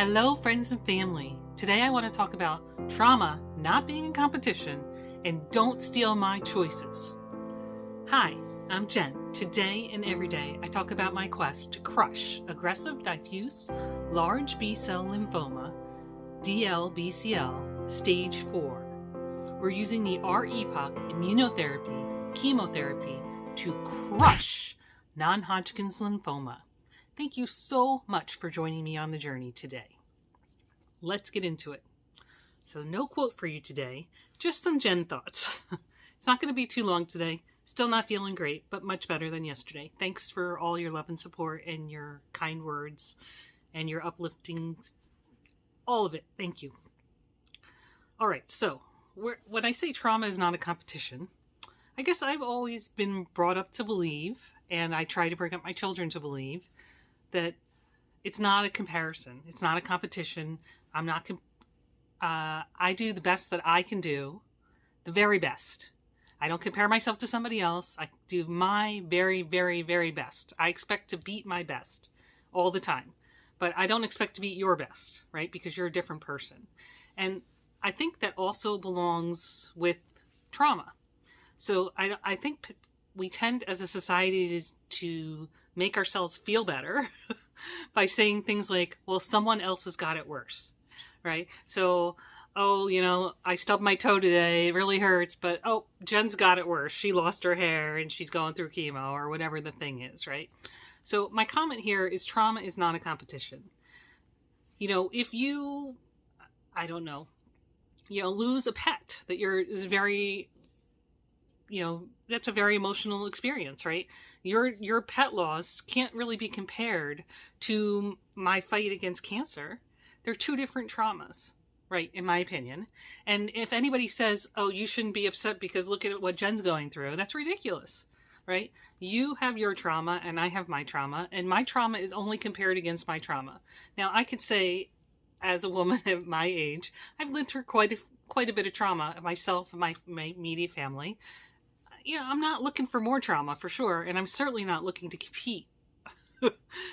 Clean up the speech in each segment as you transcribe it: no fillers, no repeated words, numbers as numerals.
Hello, friends and family. Today I want to talk about trauma not being in competition and don't steal my choices. Hi, I'm Jen. Today and every day I talk about my quest to crush aggressive diffuse large B-cell lymphoma, DLBCL, stage 4. We're using the R-EPOCH immunotherapy, chemotherapy to crush non-Hodgkin's lymphoma. Thank you so much for joining me on the journey today. Let's get into it. So no quote for you today, just some Jen thoughts. It's not going to be too long today. Still not feeling great, but much better than yesterday. Thanks for all your love and support and your kind words and your uplifting, all of it. Thank you. All right, so when I say trauma is not a competition, I guess I've always been brought up to believe, and I try to bring up my children to believe, that it's not a comparison. It's not a competition. I do the best that I can do, the very best. I don't compare myself to somebody else. I do my very, very, very best. I expect to beat my best all the time, but I don't expect to beat your best, right? Because you're a different person. And I think that also belongs with trauma. So I think we tend as a society to make ourselves feel better by saying things like, well, someone else has got it worse, right? So, I stubbed my toe today. It really hurts, but Jen's got it worse. She lost her hair and she's going through chemo or whatever the thing is, right? So my comment here is trauma is not a competition. If you, lose a pet that is very, that's a very emotional experience, right? Your pet loss can't really be compared to my fight against cancer. They're two different traumas, right? In my opinion. And if anybody says, oh, you shouldn't be upset because look at what Jen's going through, that's ridiculous, right? You have your trauma and I have my trauma, and my trauma is only compared against my trauma. Now, I could say, as a woman at my age, I've lived through quite a bit of trauma myself and my immediate family. I'm not looking for more trauma for sure, and I'm certainly not looking to compete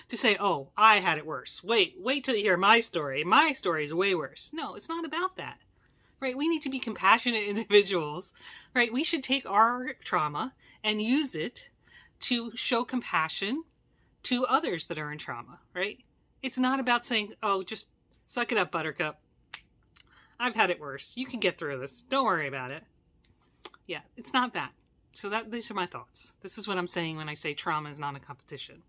to say, oh, I had it worse. Wait till you hear my story. My story is way worse. No, it's not about that, right? We need to be compassionate individuals, right? We should take our trauma and use it to show compassion to others that are in trauma, right? It's not about saying, oh, just suck it up, buttercup. I've had it worse. You can get through this. Don't worry about it. Yeah, it's not that. So these are my thoughts. This is what I'm saying when I say trauma is not a competition.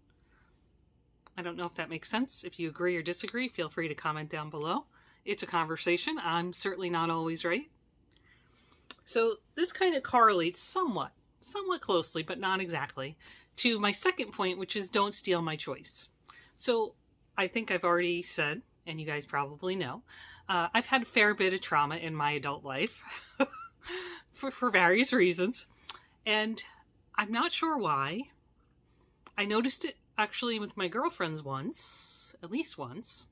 I don't know if that makes sense. If you agree or disagree, feel free to comment down below. It's a conversation. I'm certainly not always right. So this kind of correlates somewhat closely, but not exactly, to my second point, which is don't steal my choice. So I think I've already said, and you guys probably know, I've had a fair bit of trauma in my adult life for various reasons. And I'm not sure why. I noticed it actually with my girlfriends once, at least once.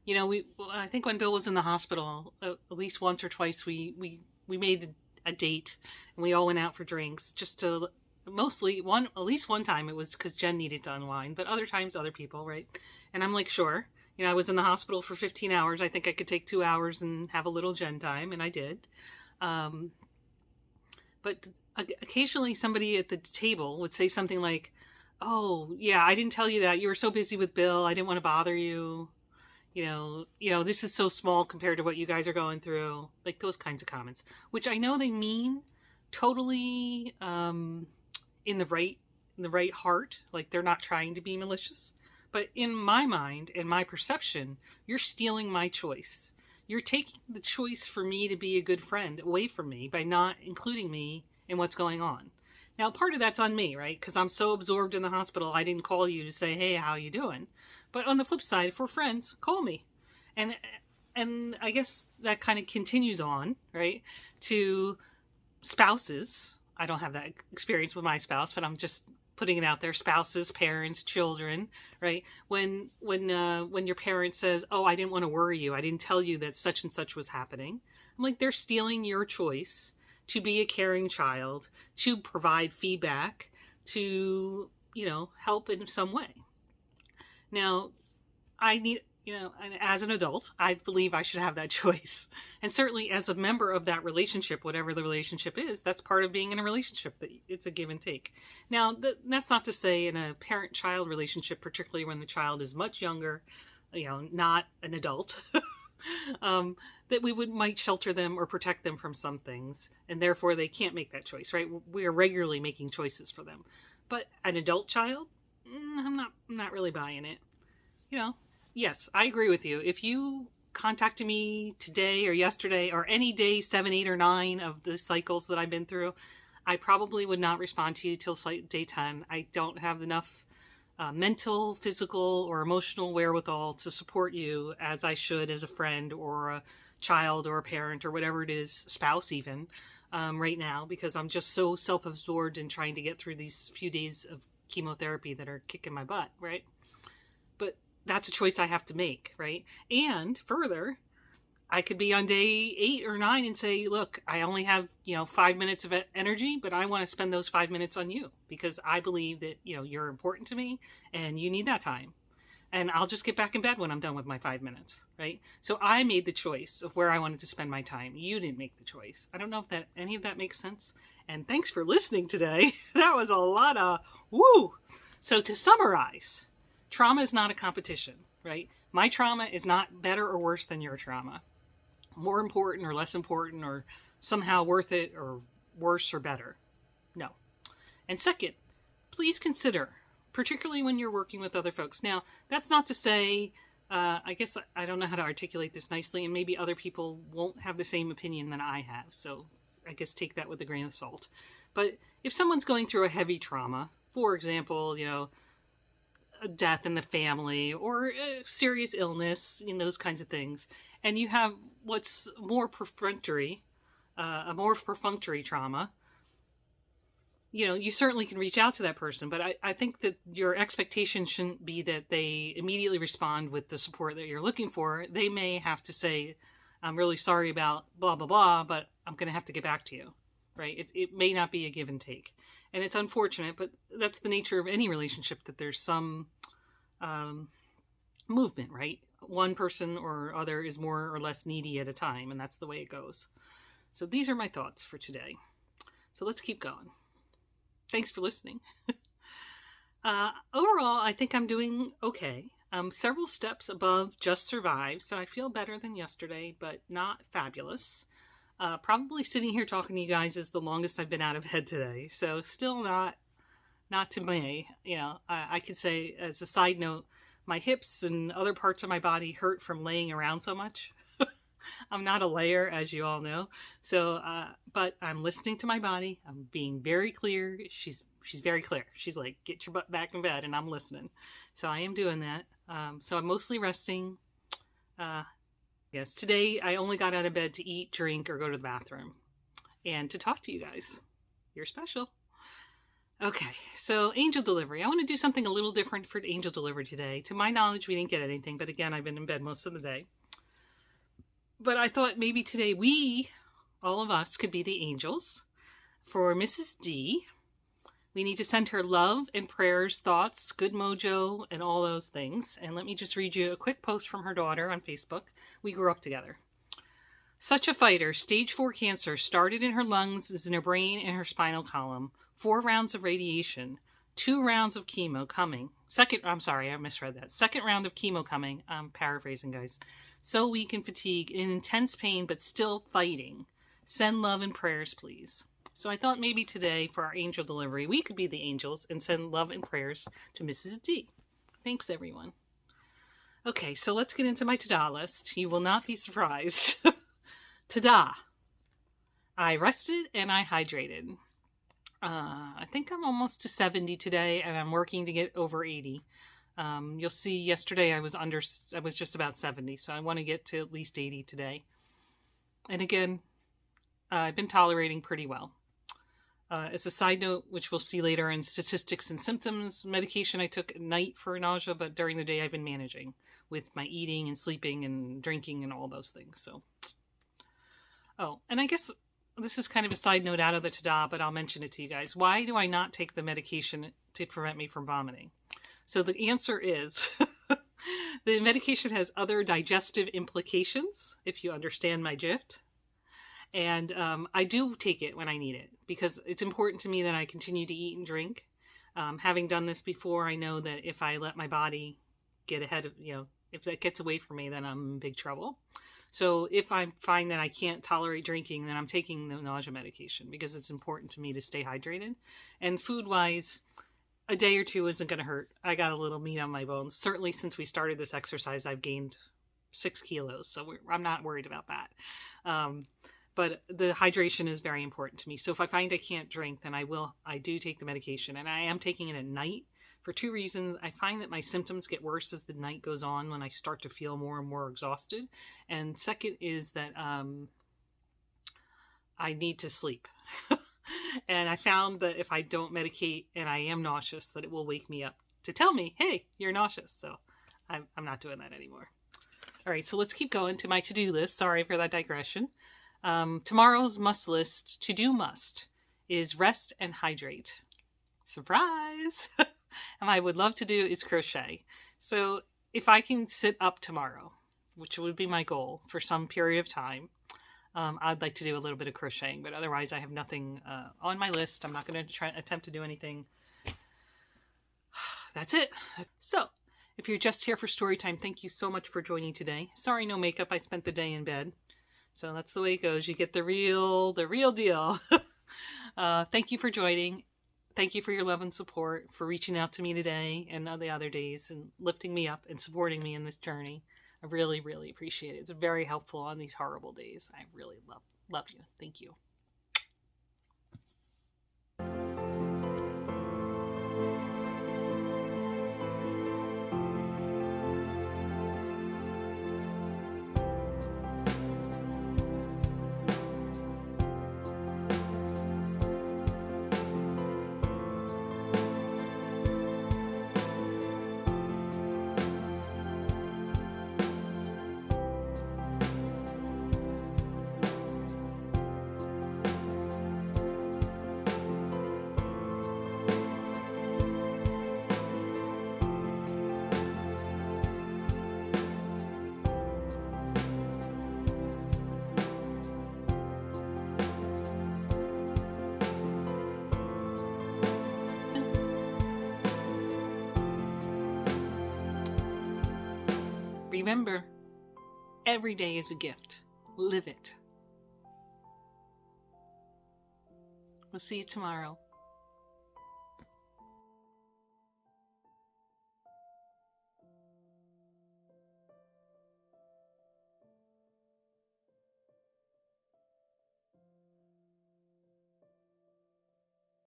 I think when Bill was in the hospital, at least once or twice, we made a date and we all went out for drinks just to at least one time it was because Jen needed to unwind, but other times other people, right? And I'm like, sure. I was in the hospital for 15 hours. I think I could take 2 hours and have a little Jen time, and I did. But occasionally somebody at the table would say something like, oh, yeah, I didn't tell you that. You were so busy with Bill. I didn't want to bother you. This is so small compared to what you guys are going through. Like those kinds of comments, which I know they mean totally in the right heart. Like they're not trying to be malicious. But in my mind and my perception, you're stealing my choice. You're taking the choice for me to be a good friend away from me by not including me in what's going on. Now, part of that's on me, right? Because I'm so absorbed in the hospital, I didn't call you to say, hey, how you doing? But on the flip side, if we're friends, call me. And I guess that kind of continues on, right, to spouses. I don't have that experience with my spouse, but I'm just putting it out there. Spouses, parents, children, right? When your parent says, oh, I didn't want to worry you. I didn't tell you that such and such was happening. I'm like, they're stealing your choice to be a caring child, to provide feedback, to, help in some way. Now, you know, and as an adult, I believe I should have that choice. And certainly as a member of that relationship, whatever the relationship is, that's part of being in a relationship, that it's a give and take. Now, that's not to say in a parent-child relationship, particularly when the child is much younger, you know, not an adult, that we might shelter them or protect them from some things, and therefore they can't make that choice, right? We are regularly making choices for them. But an adult child, I'm not really buying it. You know, yes, I agree with you. If you contacted me today or yesterday or any day, 7, 8, or 9 of the cycles that I've been through, I probably would not respond to you till day 10. I don't have enough mental, physical, or emotional wherewithal to support you as I should as a friend or a child or a parent or whatever it is, spouse even, right now, because I'm just so self-absorbed in trying to get through these few days of chemotherapy that are kicking my butt, right? But that's a choice I have to make, right? And further, I could be on day 8 or 9 and say, look, I only have, 5 minutes of energy, but I want to spend those 5 minutes on you because I believe that, you're important to me and you need that time. And I'll just get back in bed when I'm done with my 5 minutes, right? So I made the choice of where I wanted to spend my time. You didn't make the choice. I don't know if any of that makes sense. And thanks for listening today. That was a lot of woo. So to summarize, trauma is not a competition, right? My trauma is not better or worse than your trauma. More important or less important or somehow worth it or worse or better. No. And second, please consider, particularly when you're working with other folks. Now, that's not to say, I guess I don't know how to articulate this nicely, and maybe other people won't have the same opinion that I have. So I guess take that with a grain of salt. But if someone's going through a heavy trauma, for example, a death in the family or a serious illness, those kinds of things, and you have what's more perfunctory, a more perfunctory trauma, you certainly can reach out to that person, but I think that your expectation shouldn't be that they immediately respond with the support that you're looking for. They may have to say, I'm really sorry about blah, blah, blah, but I'm going to have to get back to you, right? It may not be a give and take. And it's unfortunate, but that's the nature of any relationship, that there's some movement, right? One person or other is more or less needy at a time, and that's the way it goes. So these are my thoughts for today. So let's keep going. Thanks for listening. Overall, I think I'm doing okay. Several steps above just survive, so I feel better than yesterday, but not fabulous. Probably sitting here talking to you guys is the longest I've been out of bed today, so still not to me. I could say, as a side note, my hips and other parts of my body hurt from laying around so much. I'm not a layer, as you all know. So, but I'm listening to my body. I'm being very clear. She's very clear. She's like, get your butt back in bed, and I'm listening. So I am doing that. So I'm mostly resting. Yes, today I only got out of bed to eat, drink, or go to the bathroom, and to talk to you guys. You're special. Okay, so angel delivery. I want to do something a little different for angel delivery today. To my knowledge, we didn't get anything, but again, I've been in bed most of the day. But I thought maybe today all of us, could be the angels. For Mrs. D, we need to send her love and prayers, thoughts, good mojo, and all those things. And let me just read you a quick post from her daughter on Facebook. We grew up together. Such a fighter. Stage 4 cancer started in her lungs, is in her brain and her spinal column. 4 rounds of radiation. 2 rounds of chemo coming. I'm sorry, I misread that. 2nd round of chemo coming. I'm paraphrasing, guys. So weak and fatigued, in intense pain, but still fighting. Send love and prayers, please. So I thought maybe today for our angel delivery, we could be the angels and send love and prayers to Mrs. D. Thanks, everyone. Okay, so let's get into my ta-da list. You will not be surprised. Ta-da. I rested and I hydrated. I think I'm almost to 70 today, and I'm working to get over 80. You'll see yesterday I was just about 70, so I want to get to at least 80 today. And again, I've been tolerating pretty well. As a side note, which we'll see later in statistics and symptoms, medication I took at night for nausea, but during the day I've been managing with my eating and sleeping and drinking and all those things. So, and I guess this is kind of a side note out of the ta-da, but I'll mention it to you guys. Why do I not take the medication to prevent me from vomiting? So the answer is, The medication has other digestive implications, if you understand my drift. And I do take it when I need it because it's important to me that I continue to eat and drink. Having done this before, I know that if I let my body get ahead of, if that gets away from me, then I'm in big trouble. So if I find that I can't tolerate drinking, then I'm taking the nausea medication because it's important to me to stay hydrated. And food-wise, a day or two isn't going to hurt. I got a little meat on my bones. Certainly since we started this exercise, I've gained 6 kilos. So I'm not worried about that. But the hydration is very important to me. So if I find I can't drink, then I do take the medication. And I am taking it at night for 2 reasons. I find that my symptoms get worse as the night goes on when I start to feel more and more exhausted. And second is that I need to sleep. And I found that if I don't medicate and I am nauseous, that it will wake me up to tell me, hey, you're nauseous. So I'm not doing that anymore. All right, so let's keep going to my to-do list. Sorry for that digression. Tomorrow's to-do must is rest and hydrate. Surprise! And I would love to do is crochet. So if I can sit up tomorrow, which would be my goal for some period of time, I'd like to do a little bit of crocheting, but otherwise I have nothing on my list. I'm not going to attempt to do anything. That's it. So if you're just here for story time, thank you so much for joining today. Sorry, no makeup. I spent the day in bed. So that's the way it goes. You get the real deal. Thank you for joining. Thank you for your love and support, for reaching out to me today and the other days and lifting me up and supporting me in this journey. I really, really appreciate it. It's very helpful on these horrible days. I really love you. Thank you. Remember, every day is a gift. Live it. We'll see you tomorrow.